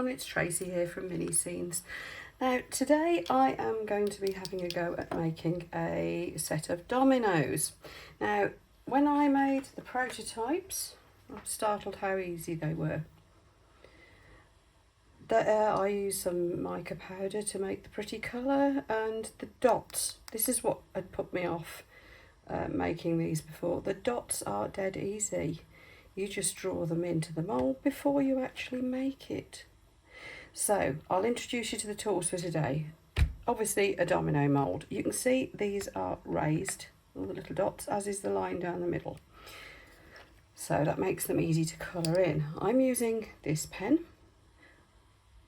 everyone, it's Tracy here from Mini Scenes. Now today I am going to be having a go at making a set of dominoes. Now when I made the prototypes, I was startled how easy they were. I used some mica powder to make the pretty colour, and the dots, this is what had put me off making these before. The dots are dead easy. You just draw them into the mould before you actually make it. So I'll introduce you to the tools for today. Obviously a domino mould. You can see these are raised, all the little dots, as is the line down the middle. So that makes them easy to colour in. I'm using this pen,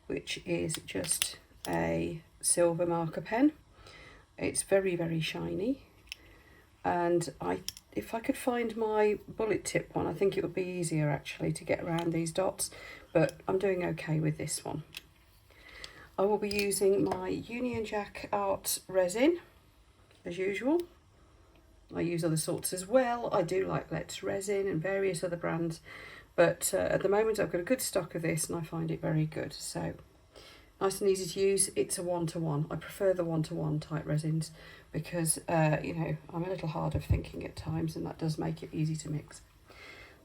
which is just a silver marker pen. It's very, very shiny. And if I could find my bullet tip one, I think it would be easier actually to get around these dots, but I'm doing okay with this one. I will be using my Union Jack Art resin, as usual. I use other sorts as well. I do like Let's Resin and various other brands, but at the moment I've got a good stock of this and I find it very good. So nice and easy to use. It's a one-to-one. I prefer the one-to-one type resins because, you know, I'm a little hard of thinking at times, and that does make it easy to mix.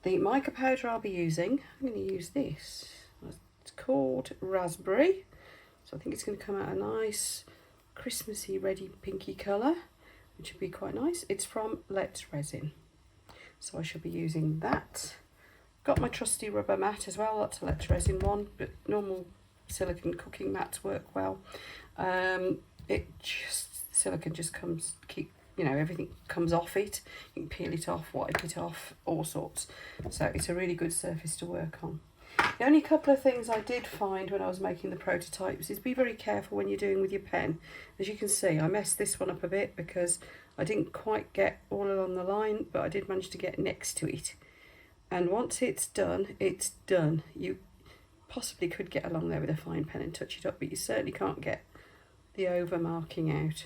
The mica powder I'll be using, I'm going to use this. It's called Raspberry. So I think it's going to come out a nice Christmassy ready pinky colour, which would be quite nice. It's from Let's Resin. So I shall be using that. Got my trusty rubber mat as well. That's a Let's Resin one, but normal silicone cooking mats work well. Silicone just comes, everything comes off it. You can peel it off, wipe it off, all sorts. So it's a really good surface to work on. The only couple of things I did find when I was making the prototypes is be very careful when you're doing with your pen. As you can see, I messed this one up a bit because I didn't quite get all along the line, but I did manage to get next to it. And once it's done, it's done. You possibly could get along there with a fine pen and touch it up, but you certainly can't get the over marking out,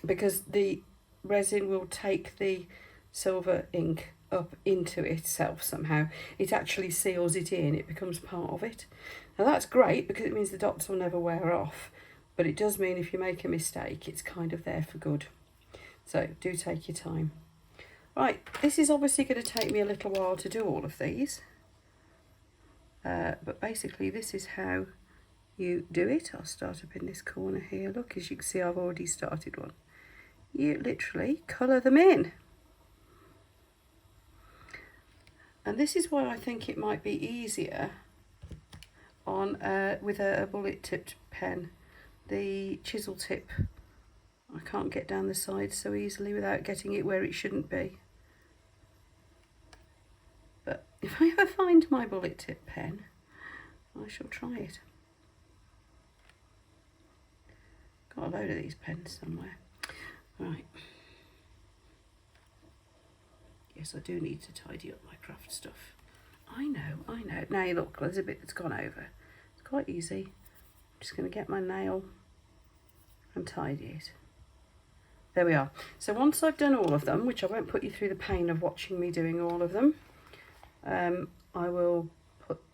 because the resin will take the silver ink up into itself somehow. It actually seals it in, it becomes part of it. Now that's great because it means the dots will never wear off, but it does mean if you make a mistake, it's kind of there for good. So do take your time. Right, this is obviously going to take me a little while to do all of these. But basically this is how you do it. I'll start up in this corner here. Look, as you can see, I've already started one. You literally colour them in. And this is why I think it might be easier on with a bullet tipped pen. The chisel tip, I can't get down the side so easily without getting it where it shouldn't be. But if I ever find my bullet tip pen, I shall try it. Got a load of these pens somewhere. Right. Yes, I do need to tidy up my craft stuff. I know. Now look, there's a bit that's gone over. It's quite easy. I'm just going to get my nail and tidy it. There we are. So once I've done all of them, which I won't put you through the pain of watching me doing all of them, I will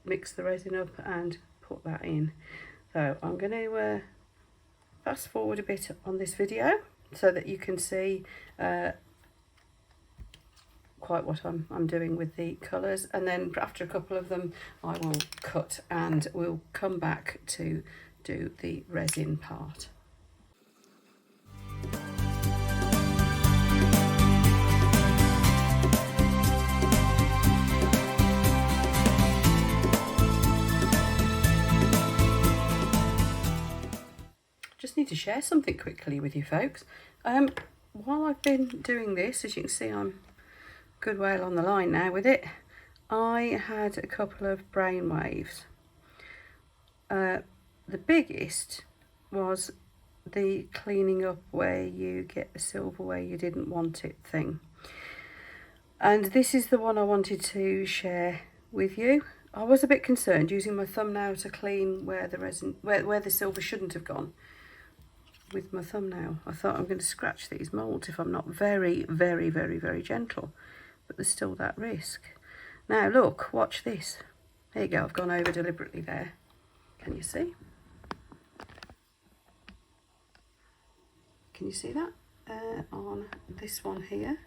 mix the resin up and put that in. So I'm going to fast forward a bit on this video so that you can see quite what I'm doing with the colours, and then after a couple of them I will cut and we'll come back to do the resin part. Just need to share something quickly with you folks. While I've been doing this, as you can see, I'm a good way along the line now with it. I had a couple of brain waves. The biggest was the cleaning up where you get the silver where you didn't want it thing. And this is the one I wanted to share with you. I was a bit concerned using my thumbnail to clean where the resin, where the silver shouldn't have gone. With my thumbnail, I thought I'm going to scratch these moulds if I'm not very, very, very, very gentle, but there's still that risk. Now look, watch this. There you go, I've gone over deliberately there. Can you see? Can you see that? On this one here.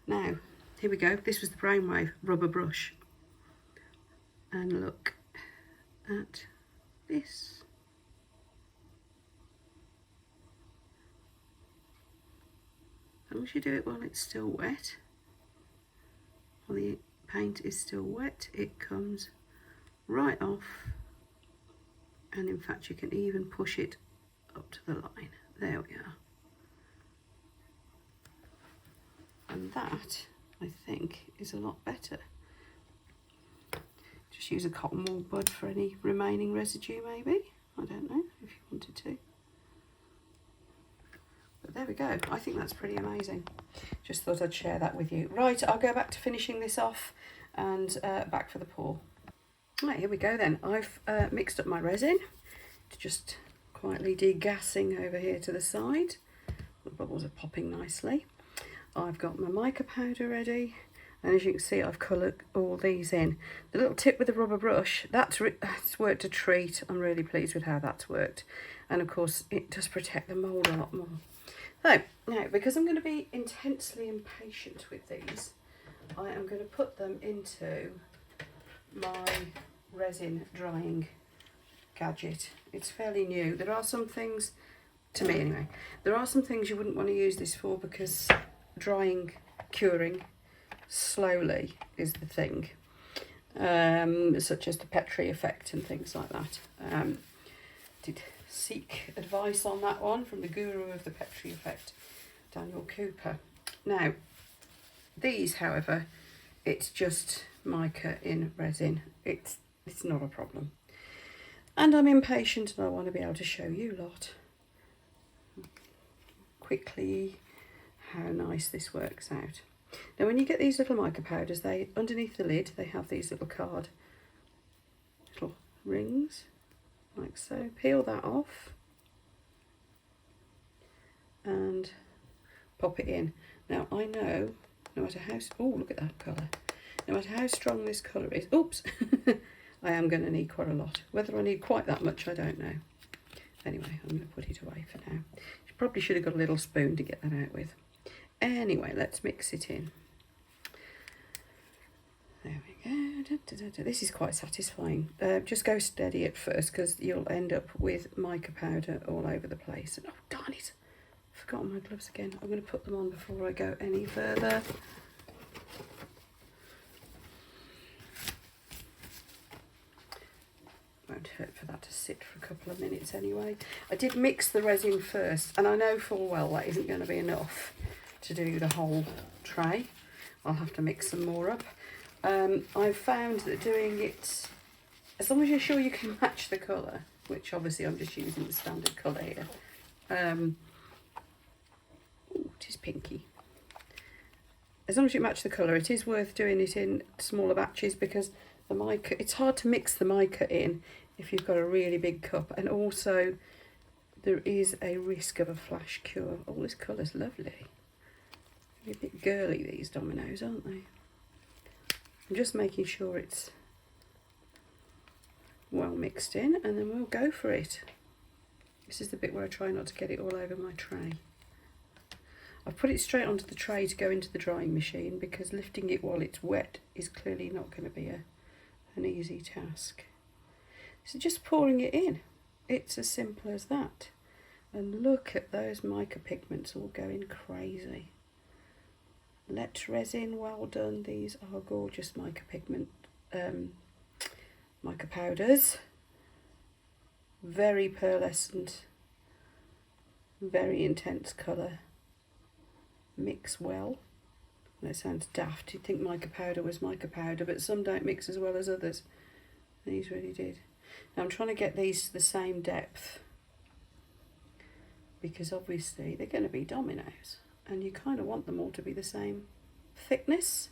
Now, here we go. This was the brainwave rubber brush. And look at this. As long as you do it while it's still wet, while the paint is still wet, it comes right off. And in fact, you can even push it up to the line. There we are. And that, I think, is a lot better. Just use a cotton wool bud for any remaining residue, maybe. I don't know, if you wanted to. But there we go. I think that's pretty amazing. Just thought I'd share that with you. Right, I'll go back to finishing this off and back for the pour. Right, here we go then. I've mixed up my resin. Just quietly degassing over here to the side. The bubbles are popping nicely. I've got my mica powder ready. And as you can see, I've coloured all these in. The little tip with the rubber brush, that's worked a treat. I'm really pleased with how that's worked. And of course, it does protect the mould a lot more. So, now, because I'm going to be intensely impatient with these, I am going to put them into my resin drying gadget. It's fairly new. There are some things, to me anyway, there are some things you wouldn't want to use this for because drying, curing slowly is the thing, such as the Petri effect and things like that. Did seek advice on that one from the guru of the Petri effect, Daniel Cooper. Now, these, however, it's just mica in resin. It's not a problem. And I'm impatient and I want to be able to show you lot quickly how nice this works out. Now when you get these little mica powders, they underneath the lid they have these little little rings like so. Peel that off and pop it in. Now I know, no matter how, oh look at that colour, no matter how strong this colour is, oops, I am going to need quite a lot. Whether I need quite that much I don't know. Anyway, I'm going to put it away for now. Probably should have got a little spoon to get that out with. Anyway, let's mix it in. There we go. This is quite satisfying. Just go steady at first because you'll end up with mica powder all over the place. And, oh, darn it. I've forgotten my gloves again. I'm going to put them on before I go any further. Won't hurt for that to sit for a couple of minutes anyway. I did mix the resin first, and I know full well that isn't going to be enough to do the whole tray. I'll have to mix some more up. I've found that doing it, as long as you're sure you can match the colour, which obviously I'm just using the standard colour here. Ooh, it is pinky. As long as you match the colour, it is worth doing it in smaller batches because the mica, it's hard to mix the mica in if you've got a really big cup, and also there is a risk of a flash cure. Oh, this colour's lovely. They're a bit girly, these dominoes, aren't they? I'm just making sure it's well mixed in, and then we'll go for it. This is the bit where I try not to get it all over my tray. I've put it straight onto the tray to go into the drying machine because lifting it while it's wet is clearly not going to be an easy task. So just pouring it in, it's as simple as that. And look at those mica pigments all going crazy. Let resin, well done. These are gorgeous mica pigment, mica powders. Very pearlescent, very intense colour. Mix well. That sounds daft. You'd think mica powder was mica powder, but some don't mix as well as others. These really did. Now I'm trying to get these the same depth because obviously they're going to be dominoes and you kind of want them all to be the same thickness.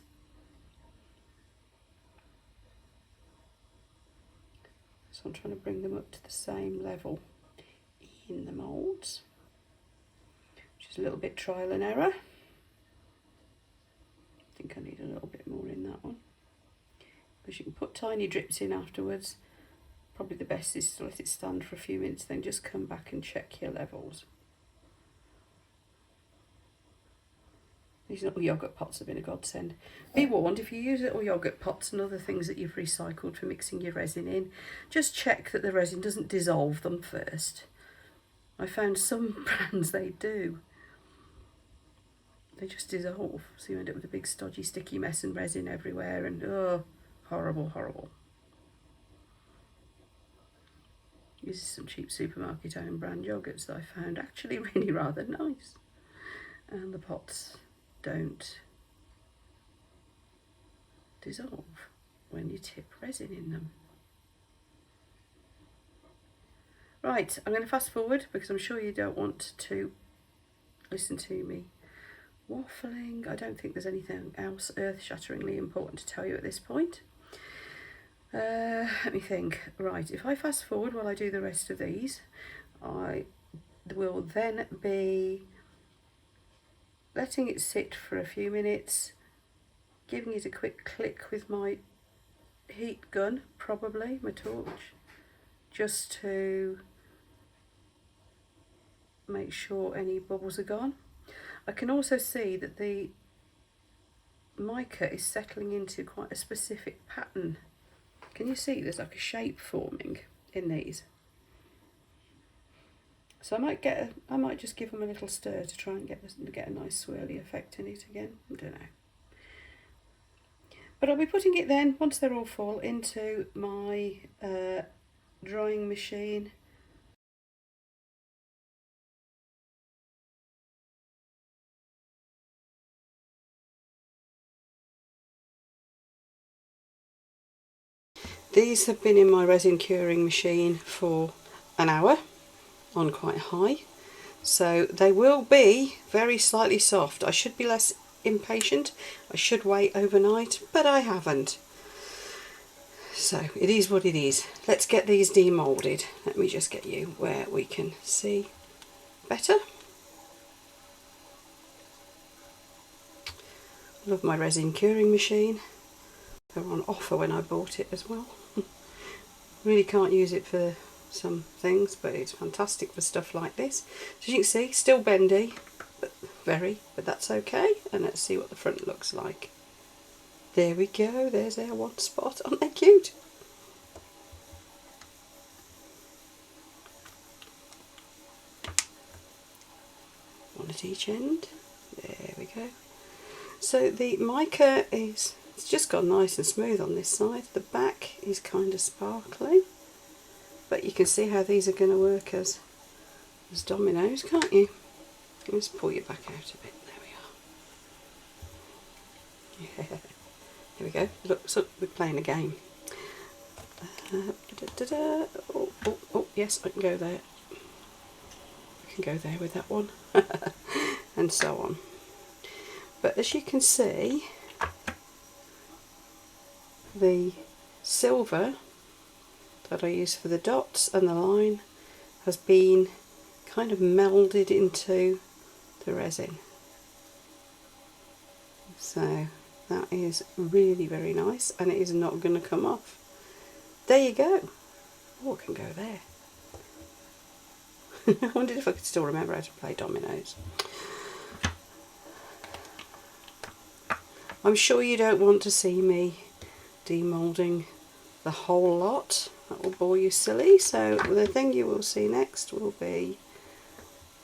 So I'm trying to bring them up to the same level in the moulds, which is a little bit trial and error. I think I need a little bit more in that one. because you can put tiny drips in afterwards. Probably the best is to let it stand for a few minutes, then just come back and check your levels. These little yoghurt pots have been a godsend. Be warned, if you use little yoghurt pots and other things that you've recycled for mixing your resin in, just check that the resin doesn't dissolve them first. I found some brands they do. They just dissolve, so you end up with a big stodgy sticky mess and resin everywhere, and oh, horrible, horrible. These are some cheap supermarket own brand yogurts that I found actually really rather nice. And the pots don't dissolve when you tip resin in them. Right, I'm going to fast forward because I'm sure you don't want to listen to me waffling. I don't think there's anything else earth-shatteringly important to tell you at this point. Let me think. Right, if I fast forward while I do the rest of these, I will then be letting it sit for a few minutes, giving it a quick click with my heat gun, probably my torch, just to make sure any bubbles are gone. I can also see that the mica is settling into quite a specific pattern. Can you see there's like a shape forming in these? So I might just give them a little stir to try and get a nice swirly effect in it again. I don't know. But I'll be putting it then, once they're all full, into my drying machine. These have been in my resin curing machine for an hour on quite high, so they will be very slightly soft. I should be less impatient, I should wait overnight, but I haven't. So it is what it is. Let's get these demoulded. Let me just get you where we can see better. Love my resin curing machine. They were on offer when I bought it as well. Really can't use it for some things, but it's fantastic for stuff like this. So as you can see, still bendy, but that's okay. And let's see what the front looks like. There we go, there's our one spot. Aren't they cute? One at each end. There we go. So the mica it's just gone nice and smooth on this side. The back is kind of sparkly, but you can see how these are going to work as dominoes, can't you? Let's pull you back out a bit. There we are. Yeah. Here we go. Look, so we're playing a game. Oh, yes, I can go there. I can go there with that one. And so on. But as you can see, the silver that I use for the dots and the line has been kind of melded into the resin. So that is really very nice, and it is not going to come off. There you go. Oh, I can go there. I wondered if I could still remember how to play dominoes. I'm sure you don't want to see me demoulding the whole lot. That will bore you silly. So the thing you will see next will be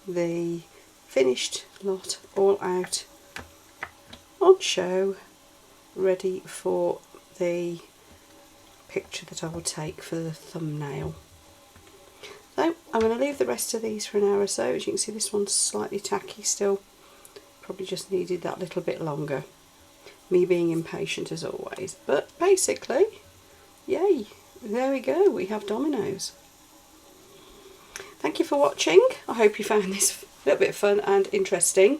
the finished lot all out on show, ready for the picture that I will take for the thumbnail. So I'm going to leave the rest of these for an hour or so. As you can see, this one's slightly tacky still. Probably just needed that little bit longer. Me being impatient as always. But basically, yay, there we go, we have dominoes. Thank you for watching. I hope you found this a little bit fun and interesting.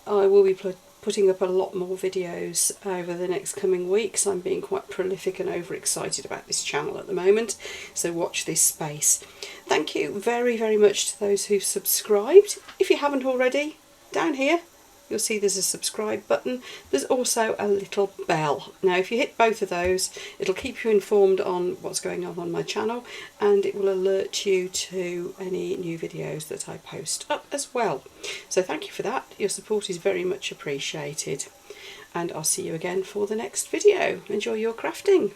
I will be putting up a lot more videos over the next coming weeks. I'm being quite prolific and overexcited about this channel at the moment, so watch this space. Thank you very, very much to those who've subscribed. If you haven't already, down here you'll see there's a subscribe button. There's also a little bell. Now if you hit both of those, it'll keep you informed on what's going on my channel, and it will alert you to any new videos that I post up as well. So thank you for that. Your support is very much appreciated, and I'll see you again for the next video. Enjoy your crafting.